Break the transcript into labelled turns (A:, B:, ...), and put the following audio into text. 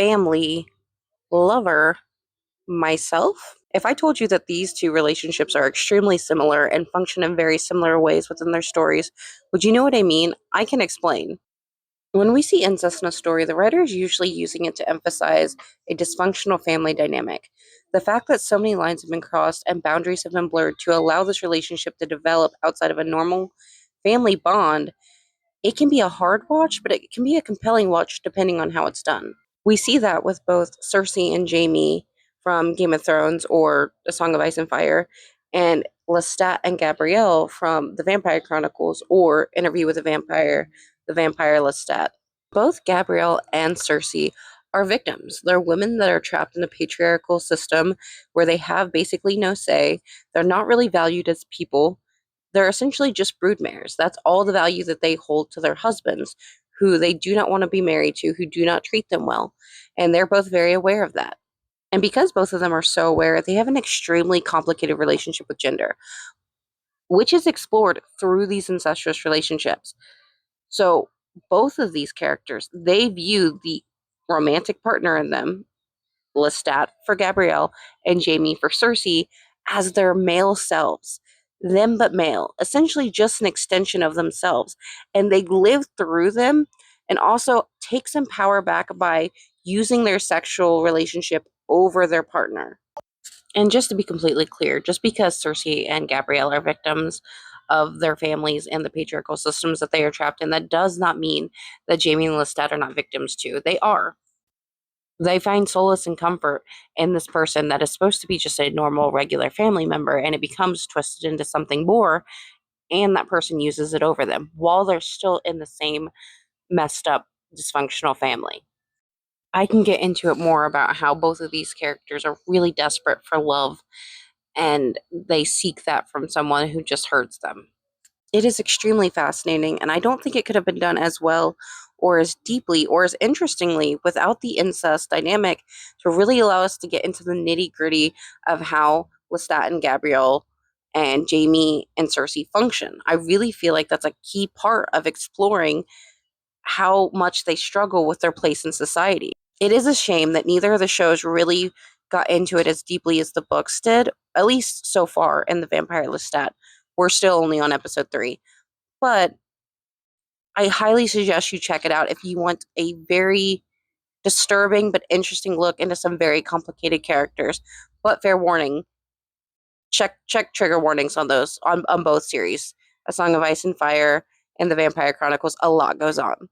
A: family, lover, myself. If I told you that these two relationships are extremely similar and function in very similar ways within their stories, would you know what I mean? I can explain. When we see incest in a story, the writer is usually using it to emphasize a dysfunctional family dynamic. The fact that so many lines have been crossed and boundaries have been blurred to allow this relationship to develop outside of a normal family bond, it can be a hard watch, but it can be a compelling watch depending on how it's done. We see that with both Cersei and Jaime from Game of Thrones or A Song of Ice and Fire, and Lestat and Gabrielle from The Vampire Chronicles or Interview with the Vampire Lestat. Both Gabrielle and Cersei are victims. They're women that are trapped in a patriarchal system where they have basically no say. They're not really valued as people. They're essentially just broodmares. That's all the value that they hold to their husbands, who they do not want to be married to, who do not treat them well. And they're both very aware of that. And because both of them are so aware, they have an extremely complicated relationship with gender, which is explored through these incestuous relationships. So both of these characters, they view the romantic partner in them, Lestat for Gabrielle and Jaime for Cersei, as their male selves. Them but male, essentially just an extension of themselves. And they live through them and also take some power back by using their sexual relationship over their partner. And just to be completely clear, just because Cersei and Gabrielle are victims of their families and the patriarchal systems that they are trapped in, that does not mean that Jaime and Lestat are not victims too. They are. They find solace and comfort in this person that is supposed to be just a normal, regular family member, and it becomes twisted into something more, and that person uses it over them while they're still in the same messed up, dysfunctional family. I can get into it more about how both of these characters are really desperate for love and they seek that from someone who just hurts them. It is extremely fascinating, and I don't think it could have been done as well or as deeply or as interestingly without the incest dynamic to really allow us to get into the nitty gritty of how Lestat and Gabrielle and Jaime and Cersei function. I really feel like that's a key part of exploring how much they struggle with their place in society. It is a shame that neither of the shows really got into it as deeply as the books did, at least so far in The Vampire Lestat. We're still only on episode 3. But I highly suggest you check it out if you want a very disturbing but interesting look into some very complicated characters. But fair warning, check trigger warnings on those on both series. A Song of Ice and Fire and The Vampire Chronicles, a lot goes on.